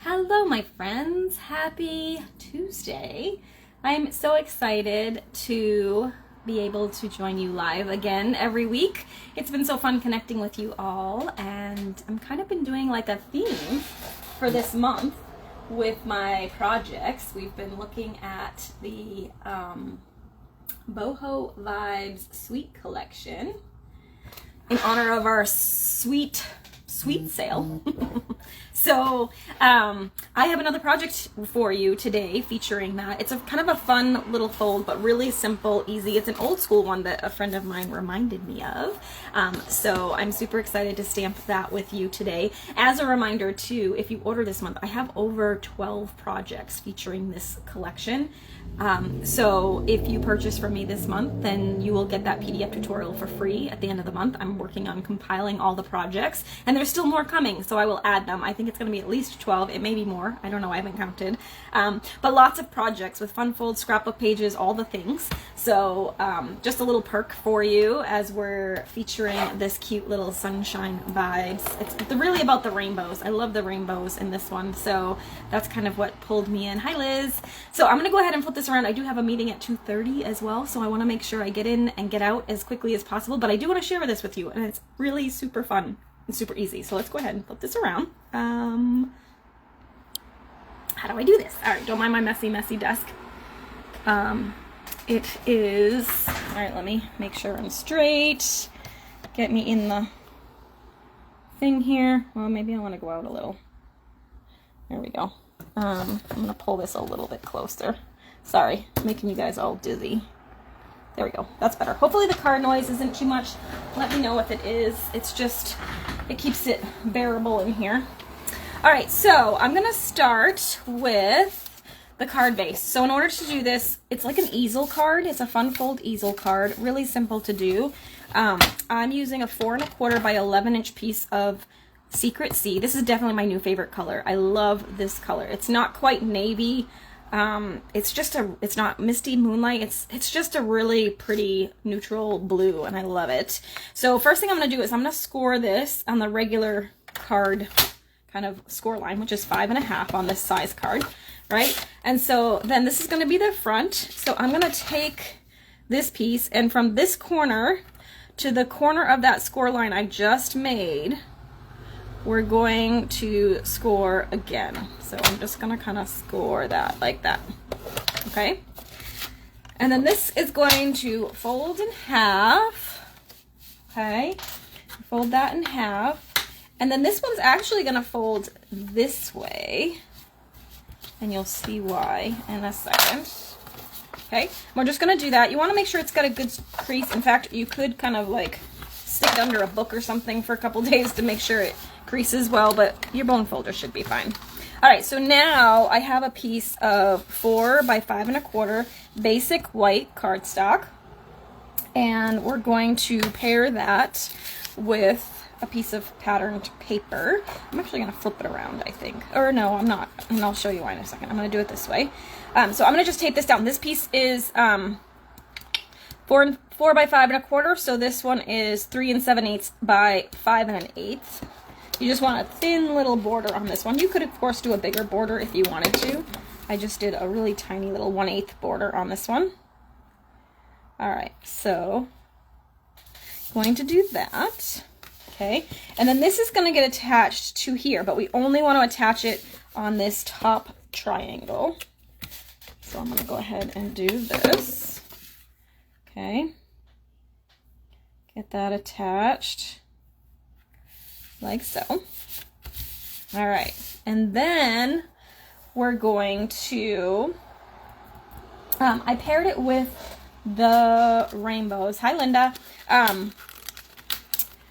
Hello, my friends. Happy Tuesday. I'm so excited to be able to join you live again every week. It's been so fun connecting with you all, and I'm kind of been doing like a theme for this month with my projects. We've been looking at the Boho Vibes Sweet Collection in honor of our sweet sale. So I have another project for you today featuring that. It's a kind of a fun little fold, but really simple, easy. It's an old school one that a friend of mine reminded me of. So I'm super excited to stamp that with you today. As a reminder too, if you order this month, I have over 12 projects featuring this collection. So if you purchase from me this month, then you will get that PDF tutorial for free at the end of the month. I'm working on compiling all the projects, and there's still more coming, so I will add them. I think it's going to be at least 12. It may be more. I don't know. I haven't counted. But lots of projects with fun folds, scrapbook pages, all the things. So just a little perk for you as we're featuring this cute little sunshine vibes. It's really about the rainbows. I love the rainbows in this one, so that's kind of what pulled me in. Hi, Liz. So I'm going to go ahead and flip this around. I do have a meeting at 2:30 as well, so I want to make sure I get in and get out as quickly as possible, but I do want to share this with you, and it's really super fun and super easy. So let's go ahead and flip this around. How do I do this? All right, don't mind my messy desk. It is, all right, let me make sure I'm straight. Get me in the thing here. Well, maybe I want to go out a little. There we go. I'm going to pull this a little bit closer. Sorry, making you guys all dizzy. There we go. That's better. Hopefully the car noise isn't too much. Let me know if it is. It's just, it keeps it bearable in here. All right, so I'm going to start with the card base. So in order to do this, it's like an easel card. It's a fun fold easel card. Really simple to do. I'm using a 4 1/4 by 11 inch piece of Secret Sea. This is definitely my new favorite color. I love this color. It's not quite navy. It's not misty moonlight. It's just a really pretty neutral blue, and I love it. So first thing I'm going to do is I'm going to score this on the regular card kind of score line, which is 5.5 on this size card, right? And so then this is going to be the front. So I'm going to take this piece, and from this corner to the corner of that score line I just made, we're going to score again. So I'm just going to kind of score that like that. Okay. And then this is going to fold in half. Okay. Fold that in half. And then this one's actually going to fold this way. And you'll see why in a second. Okay. We're just going to do that. You want to make sure it's got a good crease. In fact, you could kind of like stick it under a book or something for a couple days to make sure it creases well, but your bone folder should be fine. All right, so now I have a piece of 4 by 5 1/4 basic white cardstock, and we're going to pair that with a piece of patterned paper. I'm actually going to flip it around, I think. Or no, I'm not, and I'll show you why in a second. I'm going to do it this way. So I'm going to just tape this down. This piece is 4 by 5 1/4, so this one is 3 7/8 by 5 1/8. You just want a thin little border on this one. You could, of course, do a bigger border if you wanted to. I just did a really tiny little 1/8 border on this one. All right, so going to do that. Okay, and then this is going to get attached to here, but we only want to attach it on this top triangle. So I'm going to go ahead and do this. Okay, get that attached. Like so. All right, and then we're going to, I paired it with the rainbows. Hi, Linda.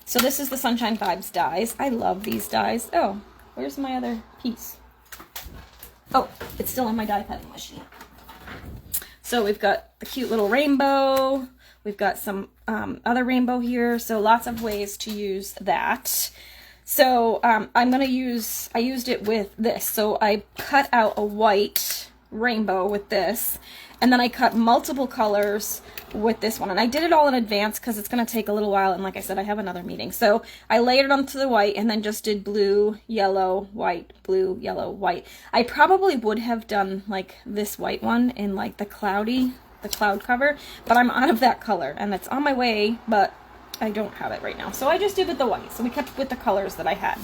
So this is the Sunshine Vibes dies. I love these dies. Oh, where's my other piece? Oh, it's still on my die cutting machine. So we've got the cute little rainbow. We've got some other rainbow here. So lots of ways to use that. So I'm going to I used it with this. So I cut out a white rainbow with this, And then I cut multiple colors with this one. And I did it all in advance because it's going to take a little while. And like I said, I have another meeting. So I layered it onto the white and then just did blue, yellow, white, blue, yellow, white. I probably would have done like this white one in like the cloud cover, but I'm out of that color and it's on my way, but I don't have it right now. So I just did with the white. So we kept with the colors that I had.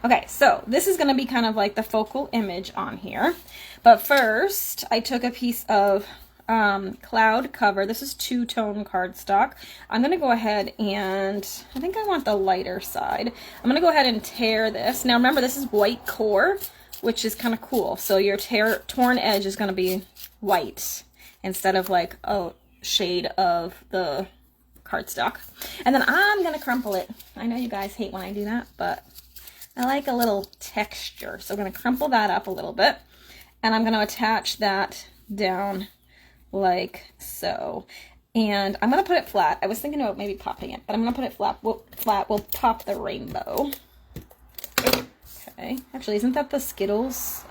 Okay, so this is going to be kind of like the focal image on here. But first, I took a piece of cloud cover. This is two-tone cardstock. I'm going to go ahead and, I think I want the lighter side. I'm going to go ahead and tear this. Now remember, this is white core, which is kind of cool. So your torn edge is going to be white instead of like a shade of the cardstock. And then I'm going to crumple it. I know you guys hate when I do that, but I like a little texture. So I'm going to crumple that up a little bit. And I'm going to attach that down like so. And I'm going to put it flat. I was thinking about maybe popping it, but I'm going to put it flat. We'll pop the rainbow. Okay. Actually, isn't that the Skittles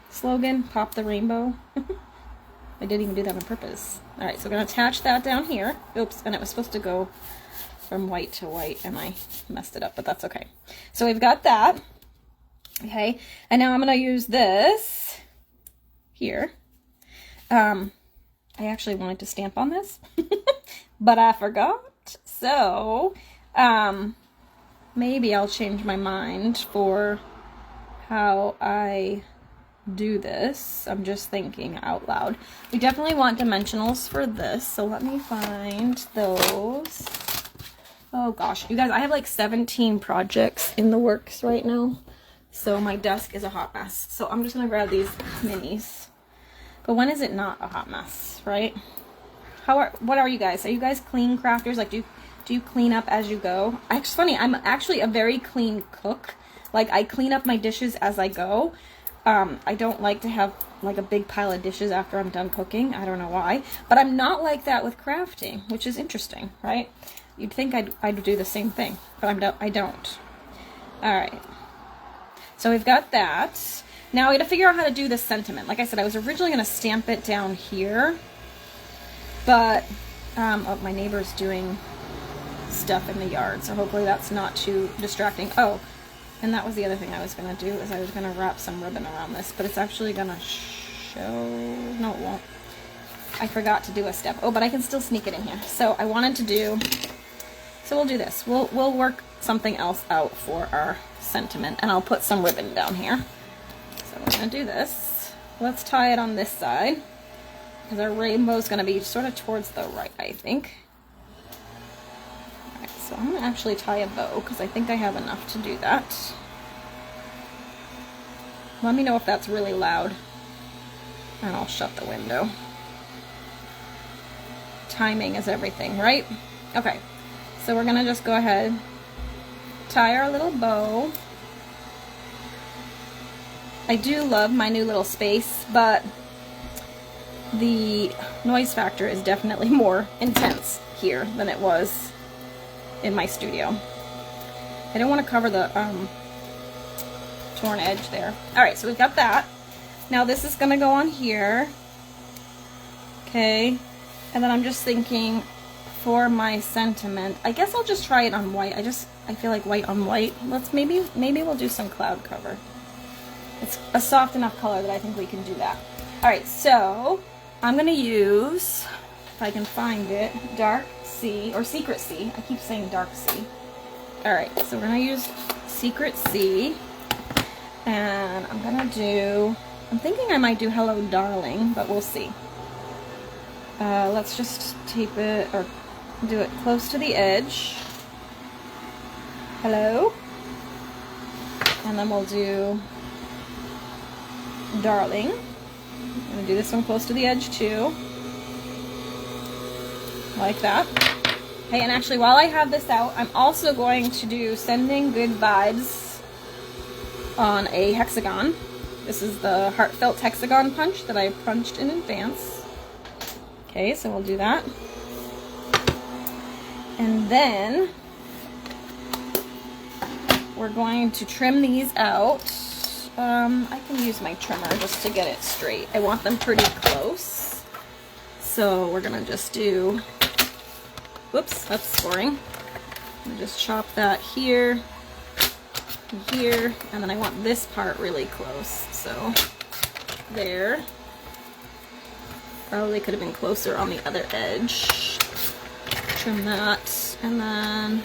slogan? Pop the rainbow. I didn't even do that on purpose. All right, so we're going to attach that down here. Oops, and it was supposed to go from white to white, and I messed it up, but that's okay. So we've got that. Okay, and now I'm going to use this here. I actually wanted to stamp on this, but I forgot. So maybe I'll change my mind for how I do this. I'm just thinking out loud. We definitely want dimensionals for this, so let me find those. Oh gosh, you guys, I have like 17 projects in the works right now, so my desk is a hot mess. So I'm just gonna grab these minis. But when is it not a hot mess, right? What are you guys? Are you guys clean crafters? Like, do you clean up as you go? It's funny, I'm actually a very clean cook. Like, I clean up my dishes as I go. I don't like to have like a big pile of dishes after I'm done cooking. I don't know why, but I'm not like that with crafting, which is interesting, right? You'd think I'd do the same thing, but I don't. All right. So we've got that. Now we got to figure out how to do this sentiment. Like I said, I was originally going to stamp it down here, but oh, my neighbor's doing stuff in the yard, so hopefully that's not too distracting. Oh, and that was the other thing I was going to do, is I was going to wrap some ribbon around this, but it's actually going to show... No, it won't. I forgot to do a step. Oh, but I can still sneak it in here. So I wanted to do... So we'll do this. We'll work something else out for our sentiment, and I'll put some ribbon down here. So we're going to do this. Let's tie it on this side, because our rainbow's going to be sort of towards the right, I think. Alright, so I'm going to actually tie a bow, because I think I have enough to do that. Let me know if that's really loud, and I'll shut the window. Timing is everything, right? Okay, so we're going to just go ahead, tie our little bow. I do love my new little space, but the noise factor is definitely more intense here than it was in my studio. I don't want to cover the torn edge there. Alright, so we've got that. Now this is going to go on here. Okay, and then I'm just thinking for my sentiment, I guess I'll just try it on white. I feel like white on white. Maybe we'll do some cloud cover. It's a soft enough color that I think we can do that. Alright, so I'm going to use, if I can find it, Dark Sea, or Secret Sea. I keep saying Dark Sea. Alright, so we're going to use Secret Sea. And I'm going to do, I'm thinking I might do Hello Darling, but we'll see. Let's just tape it, or do it close to the edge. Hello. And then we'll do Darling. I'm going to do this one close to the edge too. Like that. Hey, and actually while I have this out, I'm also going to do Sending Good Vibes on a hexagon. This is the Heartfelt Hexagon punch that I punched in advance. Okay, so we'll do that. And then we're going to trim these out I can use my trimmer just to get it straight. I want them pretty close. So we're gonna just do, whoops, that's scoring. I'm gonna just chop that here, here, and then I want this part really close. So there. Probably could have been closer on the other edge. Trim that, and then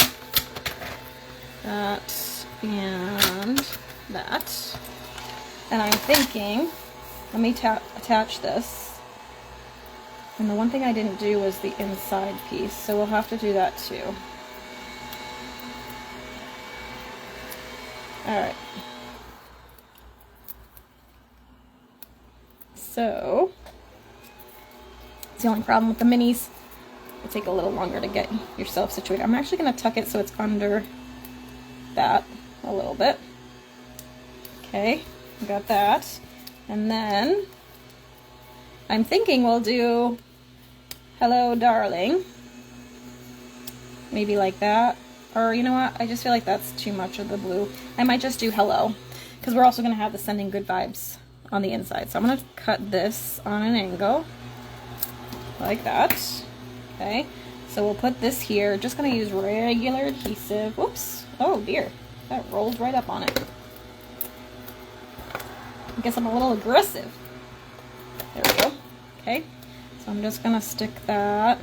that, and that. And I'm thinking, let me attach this. And the one thing I didn't do was the inside piece, so we'll have to do that too. Alright. So, it's the only problem with the minis. It'll take a little longer to get yourself situated. I'm actually going to tuck it so it's under that a little bit. Okay, got that. And then I'm thinking we'll do hello darling. Maybe like that. Or you know what? I just feel like that's too much of the blue. I might just do hello. Because we're also going to have the sending good vibes on the inside. So I'm going to cut this on an angle. Like that. Okay. So we'll put this here. Just going to use regular adhesive. Whoops. Oh dear. That rolled right up on it. I guess I'm a little aggressive. There we go. Okay. So I'm just going to stick that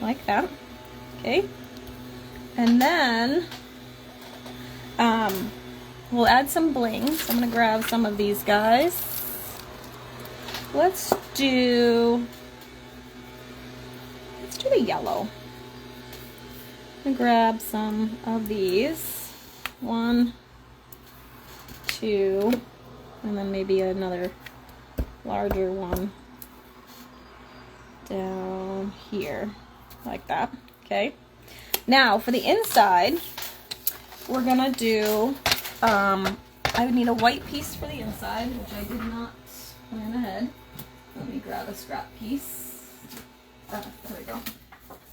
like that. Okay. And then we'll add some bling. So I'm going to grab some of these guys. Let's do the yellow. I'm going to grab some of these. 1, 2, and then maybe another larger one down here, like that. Okay. Now for the inside, we're gonna do, I would need a white piece for the inside, which I did not plan ahead. Let me grab a scrap piece. There we go.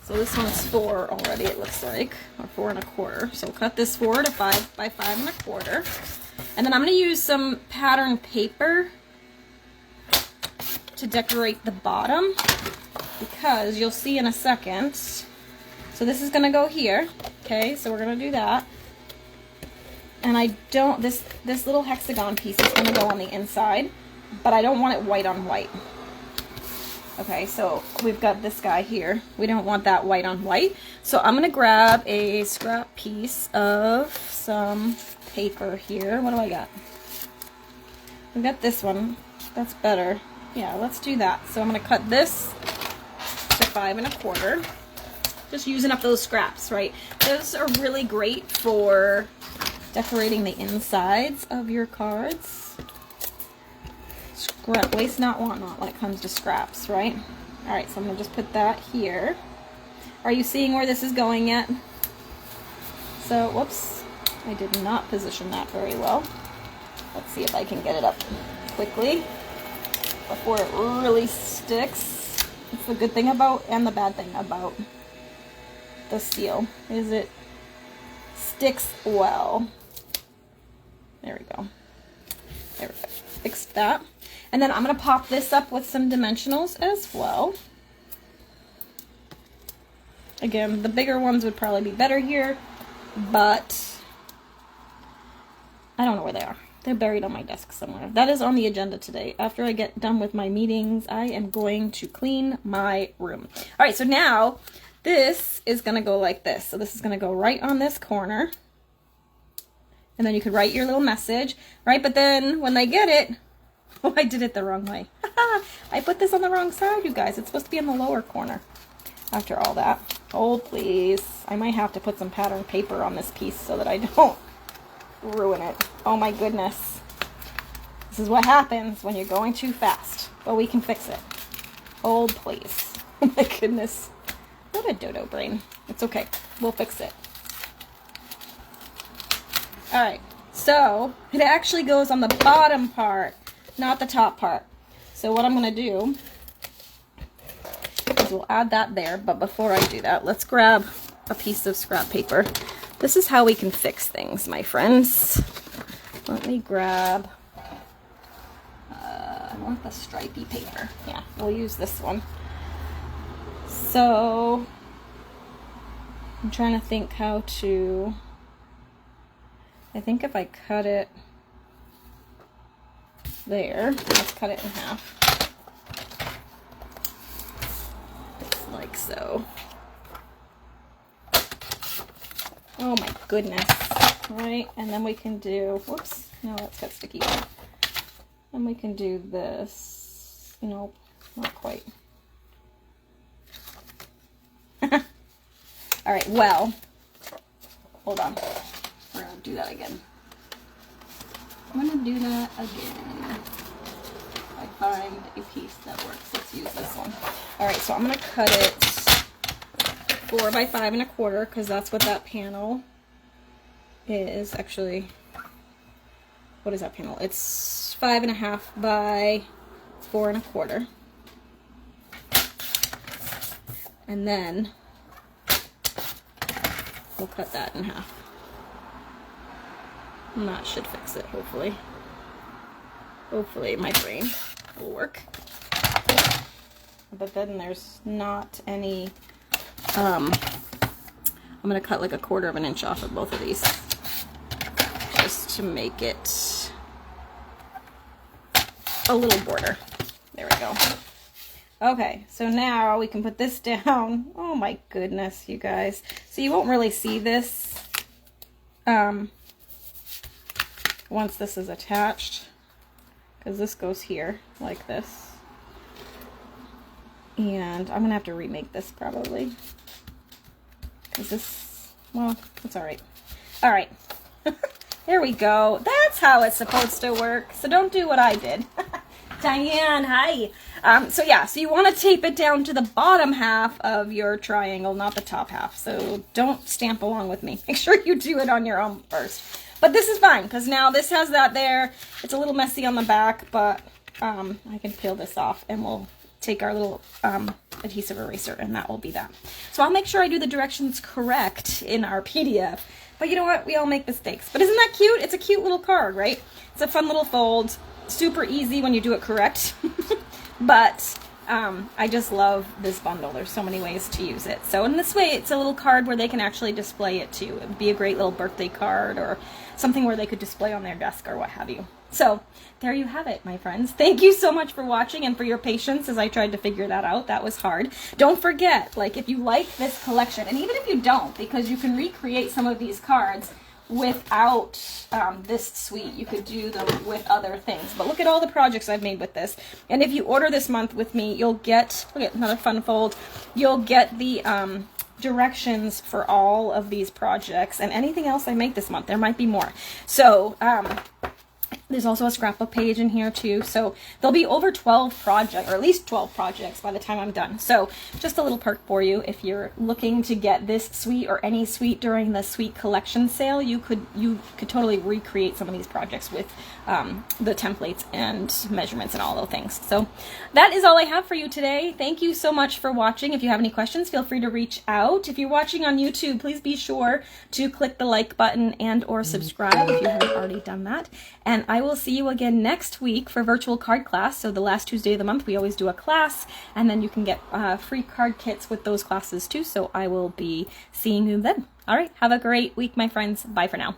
So this one's 4 already, it looks like, or 4 1/4. So we'll cut this 4 to 5 by 5 1/4. And then I'm gonna use some pattern paper to decorate the bottom, because you'll see in a second. So this is gonna go here. Okay, so we're gonna do that. And I don't, this little hexagon piece is gonna go on the inside, but I don't want it white on white. Okay, so we've got this guy here. We don't want that white on white. So I'm gonna grab a scrap piece of some paper here. What do I got? We've got this one. That's better. Yeah, let's do that. So I'm gonna cut this to 5 1/4. Just using up those scraps, right? Those are really great for decorating the insides of your cards. Scrap, waste not, want not when it comes to scraps, right? All right, so I'm gonna just put that here. Are you seeing where this is going yet? So, whoops, I did not position that very well. Let's see if I can get it up quickly before it really sticks. It's the good thing about, and the bad thing about the steel, is it sticks well. There we go. There we go. Fixed that. And then I'm going to pop this up with some dimensionals as well. Again, the bigger ones would probably be better here, but I don't know where they are. They're buried on my desk somewhere. That is on the agenda today. After I get done with my meetings, I am going to clean my room. All right, so now this is going to go like this. So this is going to go right on this corner. And then you could write your little message, right? But then when they get it, oh, I did it the wrong way. I put this on the wrong side, you guys. It's supposed to be in the lower corner. After all that. Hold, please. I might have to put some pattern paper on this piece so that I don't ruin it. Oh my goodness. This is what happens when you're going too fast. But we can fix it. Hold, please. Oh my goodness. What a dodo brain. It's okay. We'll fix it. Alright. So, it actually goes on the bottom part, not the top part. So what I'm going to do is we'll add that there. But before I do that, let's grab a piece of scrap paper. This is how we can fix things, my friends. let me grab, I want the stripy paper. Yeah, we'll use this one. So, I'm trying to think how to, I think if I cut it there, let's cut it in half. Like so. Oh my goodness. Right, and then we can do, whoops, no, that's got sticky. Then we can do this. Nope, not quite. All right, well, hold on. We're gonna do that again. I'm gonna do that again. I find a piece that works. Let's use this one. All right, so I'm gonna cut it 4 by 5 1/4 because that's what that panel is. Actually, what is that panel? It's 5 1/2 by 4 1/4. And then we'll cut that in half. And that should fix it, hopefully. Hopefully my brain will work. But then there's not any, I'm gonna cut like 1/4 of an inch off of both of these. Just to make it a little border. There we go. Okay, so now we can put this down. Oh my goodness, you guys. So you won't really see this once this is attached, because this goes here like this. And I'm gonna have to remake this probably, because this, well, it's all right. All right, there we go. That's how it's supposed to work. So don't do what I did. Diane, hi. So yeah, so you want to tape it down to the bottom half of your triangle, not the top half. So don't stamp along with me. Make sure you do it on your own first. But this is fine, because now this has that there. It's a little messy on the back, but I can peel this off, and we'll take our little adhesive eraser, and that will be that. So I'll make sure I do the directions correct in our PDF. But you know what? We all make mistakes. But isn't that cute? It's a cute little card, right? It's a fun little fold. Super easy when you do it correct. But I just love this bundle. There's so many ways to use it. So in this way, it's a little card where they can actually display it too. It would be a great little birthday card or something where they could display on their desk or what have you. So there you have it, my friends. Thank you so much for watching and for your patience as I tried to figure that out. That was hard. Don't forget, like, if you like this collection, and even if you don't, because you can recreate some of these cards without this suite. You could do them with other things. But look at all the projects I've made with this. And if you order this month with me, you'll get, look at another fun fold, you'll get the directions for all of these projects and anything else I make this month. There might be more. So there's also a scrapbook page in here too. So there'll be over 12 projects, or at least 12 projects by the time I'm done. So just a little perk for you. If you're looking to get this suite or any suite during the suite collection sale, you could totally recreate some of these projects with the templates and measurements and all those things. So that is all I have for you today. Thank you so much for watching. If you have any questions, feel free to reach out. If you're watching on YouTube, please be sure to click the like button and or subscribe if you haven't already done that. And I will see you again next week for virtual card class. So the last Tuesday of the month, we always do a class, and then you can get free card kits with those classes too. So I will be seeing you then. All right, have a great week, my friends. Bye for now.